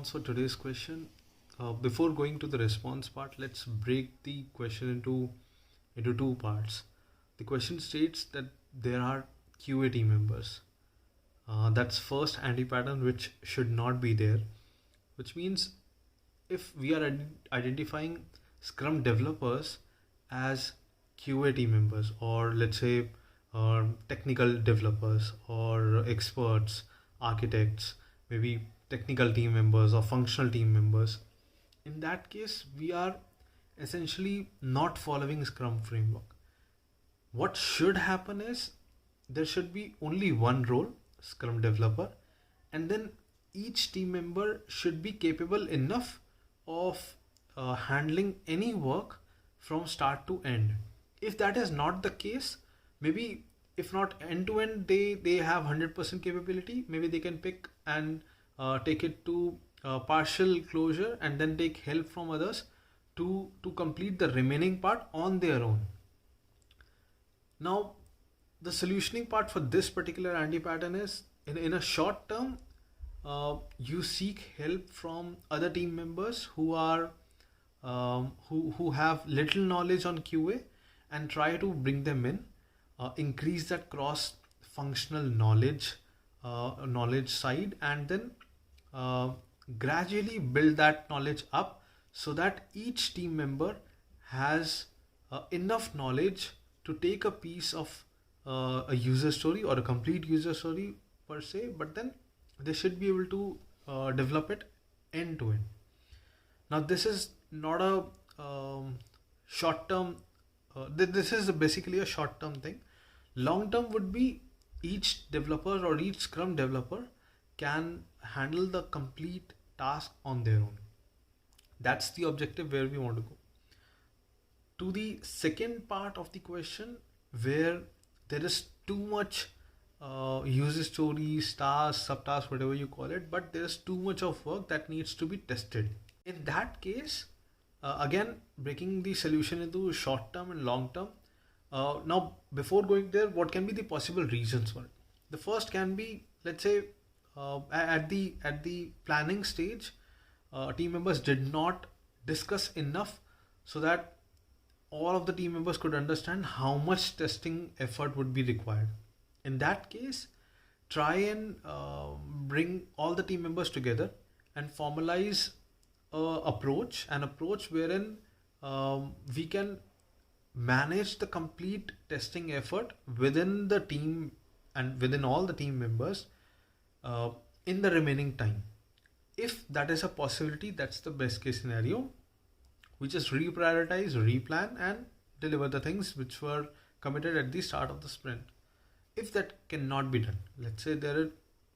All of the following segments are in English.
response for today's question. Before going to the response part, let's break the question into two parts. The question states that there are QA team members. That's first anti-pattern which should not be there, which means if we are identifying Scrum developers as QA team members, or let's say technical developers or experts, architects, maybe technical team members or functional team members, in that case we are essentially not following Scrum framework. What should happen is there should be only one role, Scrum developer, and then each team member should be capable enough of handling any work from start to end. If that is not the case, maybe if not end to end, they have 100% capability. Maybe they can pick and take it to partial closure and then take help from others to complete the remaining part on their own. Now, the solutioning part for this particular anti-pattern is in a short term, you seek help from other team members who are who have little knowledge on QA and try to bring them in, increase that cross functional knowledge side, and then gradually build that knowledge up so that each team member has enough knowledge to take a piece of a user story or a complete user story per se, but then they should be able to develop it end to end. Now, this is not a short term, this is basically a short term thing. Long term would be each developer or each Scrum developer can handle the complete task on their own. That's the objective where we want to go. To the second part of the question, where there is too much user stories, tasks, subtasks, whatever you call it, but there's too much of work that needs to be tested. In that case, again, breaking the solution into short term and long term. Now, before going there, what can be the possible reasons for it? The first can be, let's say, at the planning stage, team members did not discuss enough so that all of the team members could understand how much testing effort would be required. In that case, try and bring all the team members together and formalize an approach wherein we can manage the complete testing effort within the team and within all the team members in the remaining time. If that is a possibility, that's the best case scenario. We just reprioritize, replan, and deliver the things which were committed at the start of the sprint. If that cannot be done, let's say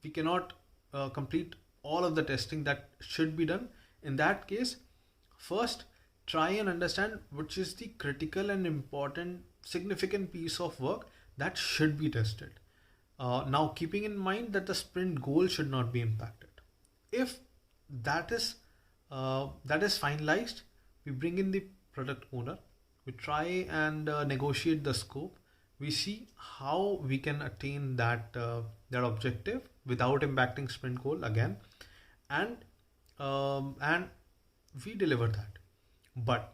we cannot complete all of the testing that should be done. In that case, first try and understand which is the critical and important, significant piece of work that should be tested. Now, keeping in mind that the sprint goal should not be impacted. If that is finalized, we bring in the product owner. We try and negotiate the scope. We see how we can attain that objective without impacting sprint goal again, and we deliver that. But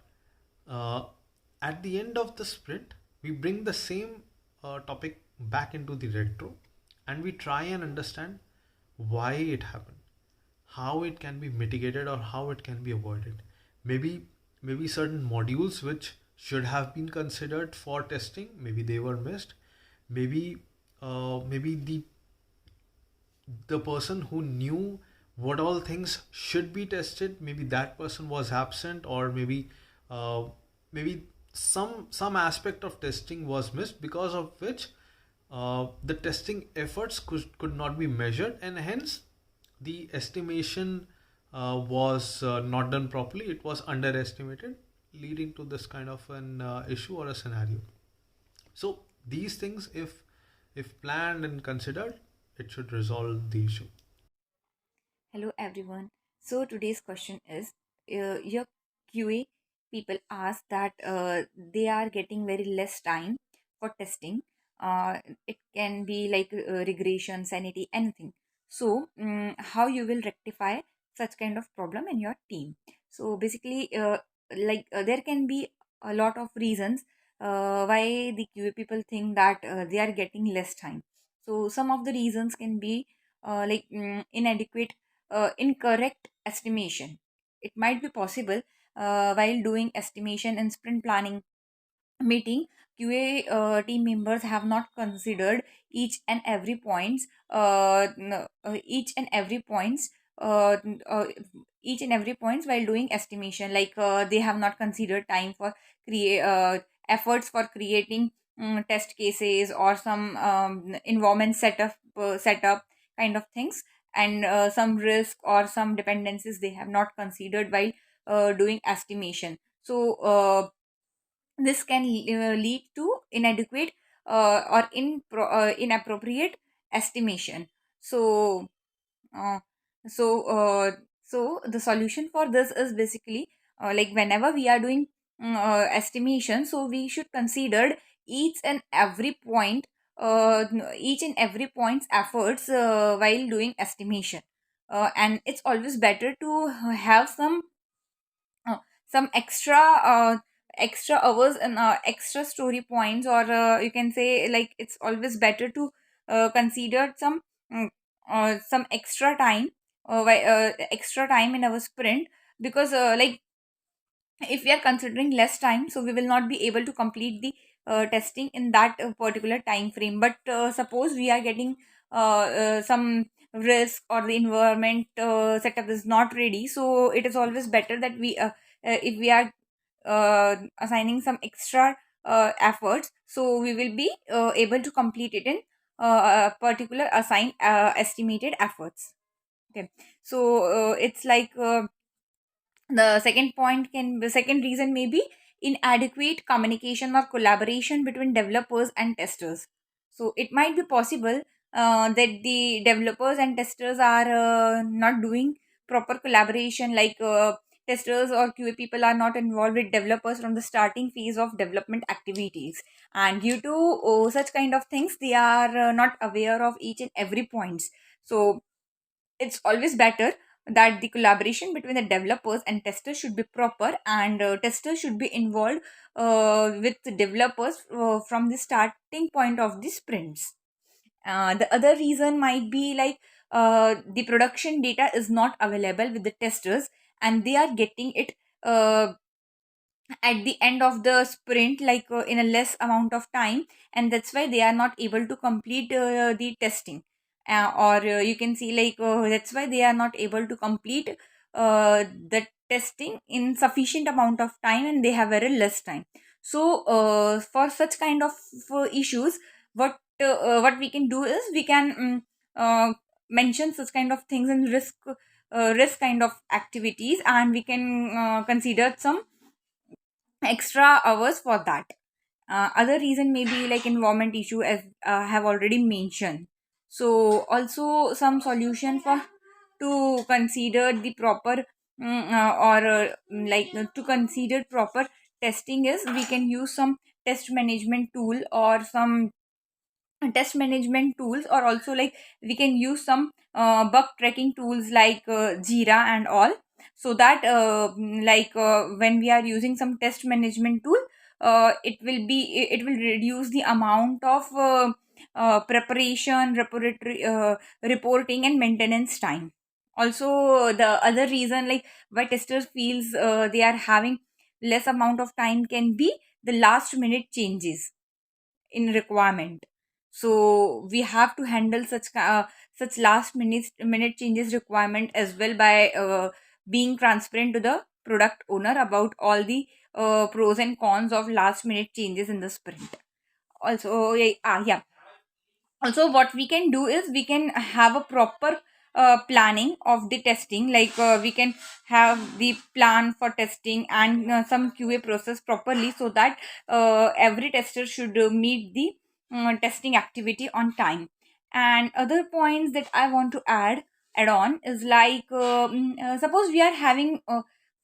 at the end of the sprint, we bring the same topic back into the retro, and we try and understand why it happened, how it can be mitigated, or how it can be avoided. Maybe certain modules which should have been considered for testing, maybe they were missed. Maybe the person who knew what all things should be tested, maybe that person was absent, or maybe some aspect of testing was missed, because of which the testing efforts could not be measured, and hence the estimation was not done properly. It was underestimated, leading to this kind of an issue or a scenario. So these things, if planned and considered, it should resolve the issue. Hello everyone. So today's question is your QA people ask that they are getting very less time for testing. It can be like regression, sanity, anything. So how you will rectify such kind of problem in your team. So basically, there can be a lot of reasons why the QA people think that they are getting less time. So some of the reasons can be inadequate, incorrect estimation. It might be possible while doing estimation and sprint planning meeting, QA team members have not considered each and every points, each and every points, uh, n- uh, each and every points while doing estimation. Like they have not considered time for create efforts for creating test cases or some environment setup kind of things, and some risk or some dependencies they have not considered while doing estimation. So this can lead to inadequate or inappropriate estimation. So, uh, so, uh, so the solution for this is basically like whenever we are doing estimation, so we should consider each and every point, each and every point's efforts while doing estimation. And it's always better to have uh, some extra hours and extra story points, or you can say like it's always better to consider mm, some extra time in our sprint, because if we are considering less time, so we will not be able to complete the testing in that particular time frame. But suppose we are getting some risk, or the environment setup is not ready, so it is always better that if we are assigning some extra efforts, so we will be able to complete it in particular assigned estimated efforts. Okay, so it's like the second reason may be inadequate communication or collaboration between developers and testers. So it might be possible that the developers and testers are not doing proper collaboration, like testers or QA people are not involved with developers from the starting phase of development activities, and due to such kind of things they are not aware of each and every points. So it's always better that the collaboration between the developers and testers should be proper, and testers should be involved with the developers from the starting point of the sprints. The other reason might be like the production data is not available with the testers, and they are getting it at the end of the sprint, like in a less amount of time, and that's why they are not able to complete the testing, or you can see like that's why they are not able to complete the testing in sufficient amount of time, and they have very less time. So for such kind of issues, what we can do is we can mention such kind of things and risk kind of activities, and we can consider some extra hours for that. Other reason may be like environment issue, as I have already mentioned. So also some solution for to consider the proper or to consider proper testing is we can use some test management tool, or some test management tools, or also like we can use some bug tracking tools like Jira and all, so that when we are using some test management tool, it will reduce the amount of preparation, reporting and maintenance time. Also the other reason like why testers feels they are having less amount of time can be the last minute changes in requirement. So we have to handle such last minute changes requirement as well by being transparent to the product owner about all the pros and cons of last minute changes in the sprint. Also yeah, also what we can do is we can have a proper planning of the testing, like we can have the plan for testing and some QA process properly, so that every tester should meet the testing activity on time. And other points that I want to add on is like suppose we are having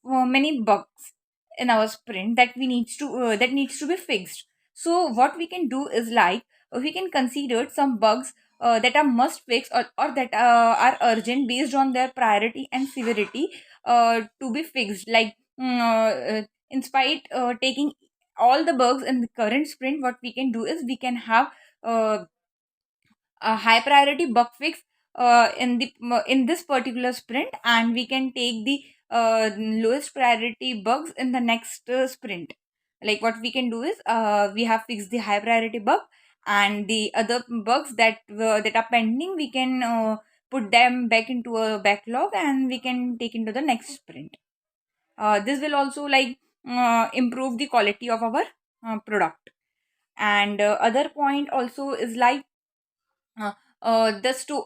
many bugs in our sprint that needs to be fixed. So what we can do is like we can consider some bugs that are must fix, or that are urgent based on their priority and severity to be fixed. Like in spite taking all the bugs in the current sprint, what we can do is we can have uh, a high priority bug fix in this particular sprint, and we can take the lowest priority bugs in the next sprint. Like what we can do is we have fixed the high priority bug, and the other bugs that are pending, we can put them back into a backlog, and we can take into the next sprint. This will also like improve the quality of our product. And other point also is like uh,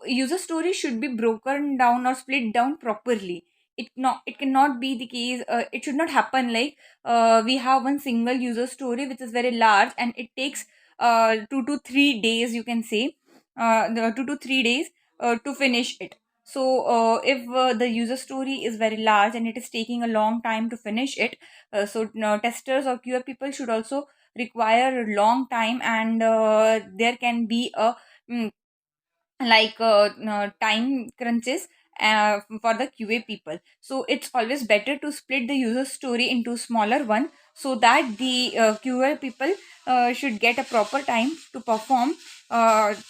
user story should be broken down or split down properly. It cannot be the case. It should not happen like we have one single user story which is very large, and it takes 2 to 3 days, you can say, 2 to 3 days to finish it. So if the user story is very large and it is taking a long time to finish it, testers or QA people should also require a long time, and there can be a mm, time crunches for the QA people. So it's always better to split the user story into smaller one, so that the QA people should get a proper time to perform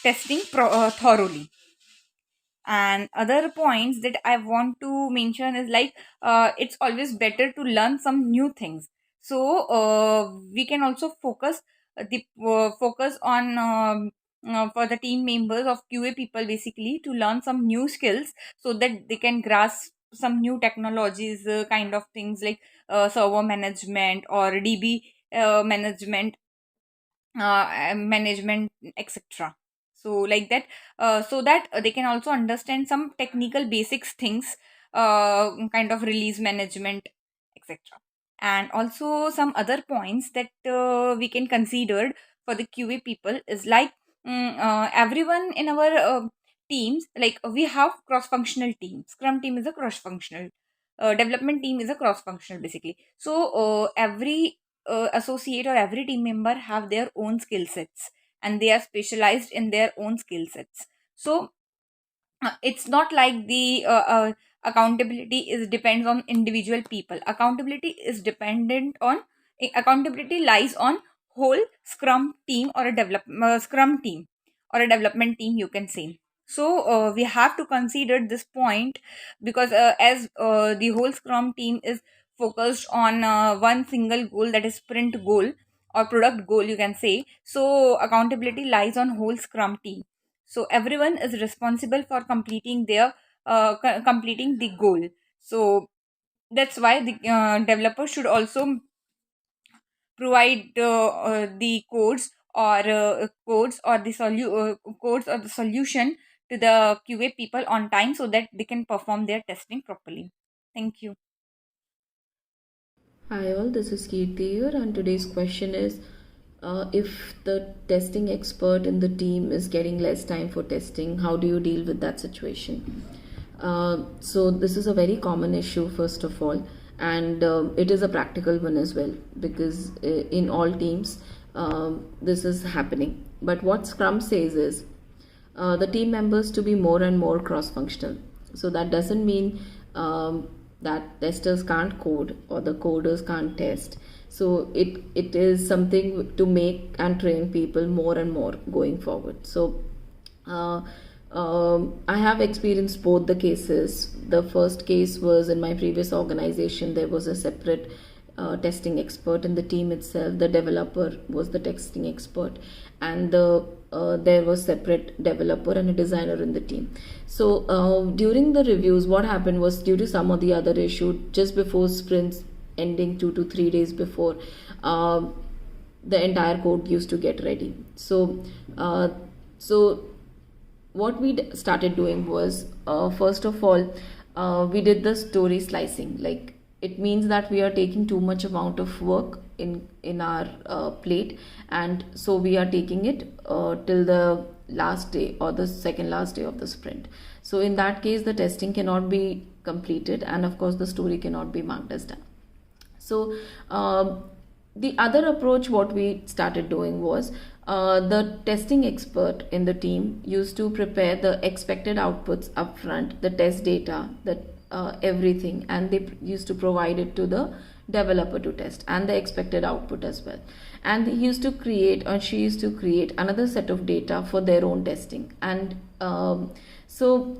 testing thoroughly. And other points that I want to mention is like it's always better to learn some new things. So we can also focus on for the team members of QA people basically to learn some new skills, so that they can grasp some new technologies, kind of things like server management or DB management, etc. So like that, so that they can also understand some technical basics things, kind of release management, etc. And also some other points that we can consider for the QA people is like everyone in our teams, like we have cross functional team. Scrum team is a cross functional, development team is a cross functional basically. So every associate or every team member have their own skill sets, and they are specialized in their own skill sets. So it's not like the accountability is depends on individual people. Accountability lies on whole scrum team, or a scrum team, or a development team, you can say. So we have to consider this point, because as the whole scrum team is focused on one single goal, that is sprint goal or product goal, you can say. So accountability lies on whole scrum team. So everyone is responsible for completing the goal. So that's why the developer should also provide the codes or the solution to the QA people on time, so that they can perform their testing properly. Thank you. Hi all, this is Kirti here, and today's question is if the testing expert in the team is getting less time for testing, how do you deal with that situation? So, this is a very common issue, first of all, and it is a practical one as well, because in all teams this is happening. But what Scrum says is the team members to be more and more cross functional. So, that doesn't mean that testers can't code or the coders can't test. So it is something to make and train people more and more going forward. So uh, I have experienced both the cases. The first case was in my previous organization. There was a separate testing expert in the team itself. The developer was the testing expert, and there was separate developer and a designer in the team. So during the reviews, what happened was, due to some or the other issue, just before sprints ending 2 to 3 days before, the entire code used to get ready. So what we started doing was, first of all, we did the story slicing. Like, it means that we are taking too much amount of work in our plate, and so we are taking it till the last day or the second last day of the sprint. So in that case, the testing cannot be completed, and of course the story cannot be marked as done. So The other approach what we started doing was, the testing expert in the team used to prepare the expected outputs upfront, the test data, the everything, and they used to provide it to the developer to test, and the expected output as well. And he used to create, or she used to create, another set of data for their own testing. And so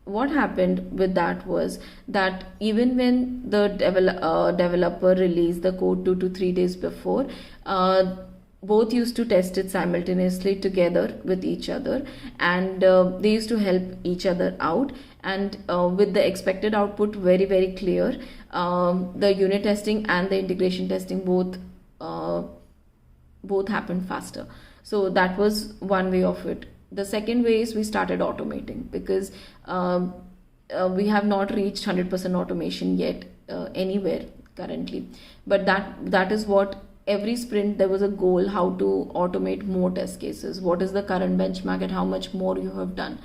what happened with that was that even when the developer released the code 2 to 3 days before, both used to test it simultaneously together with each other, and they used to help each other out. And with the expected output very very clear, the unit testing and the integration testing both happened faster. So that was one way of it. The second way is we started automating, because we have not reached 100% automation yet anywhere currently, but that is what every sprint there was a goal, how to automate more test cases, what is the current benchmark and how much more you have done.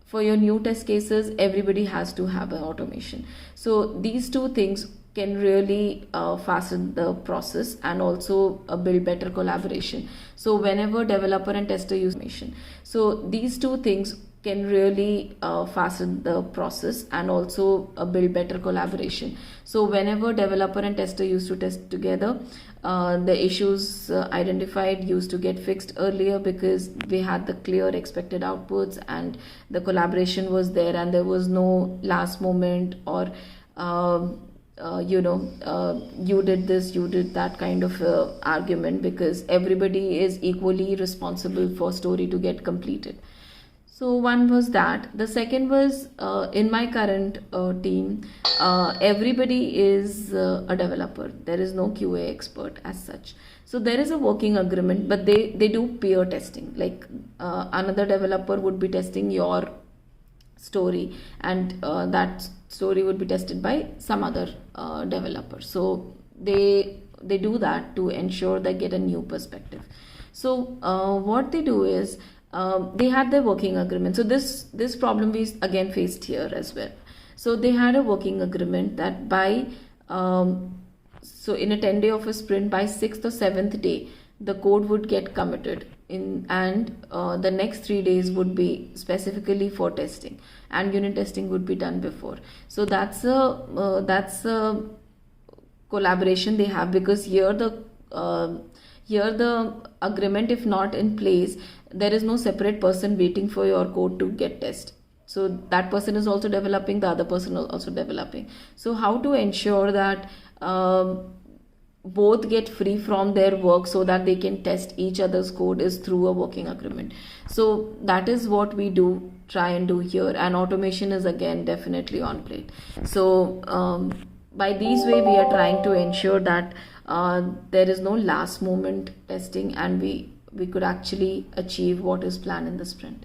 For your new test cases, everybody has to have an automation. So these two things can really fasten the process, and also build better collaboration. So whenever developer and tester use automation, so these two things can really fasten the process, and also build better collaboration. So whenever developer and tester used to test together, the issues identified used to get fixed earlier, because we had the clear expected outputs and the collaboration was there, and there was no last moment or you did this, you did that kind of argument, because everybody is equally responsible for story to get completed. So one was that. The second was, in my current team, everybody is a developer. There is no QA expert as such. So there is a working agreement, but they do peer testing. Like another developer would be testing your story, and that story would be tested by some other developer. So they do that to ensure they get a new perspective. So what they do is, they had their working agreement. So this problem we again faced here as well. So they had a working agreement that by so in a 10-day of a sprint, by 6th or 7th day the code would get committed in, and the next 3 days would be specifically for testing, and unit testing would be done before. So that's a collaboration they have, because here the agreement, if not in place, there is no separate person waiting for your code to get tested. So that person is also developing, the other person is also developing. So how to ensure that both get free from their work so that they can test each other's code is through a working agreement. So that is what we do try and do here, and automation is again definitely on plate. So by these way we are trying to ensure that there is no last moment testing, and we could actually achieve what is planned in the sprint.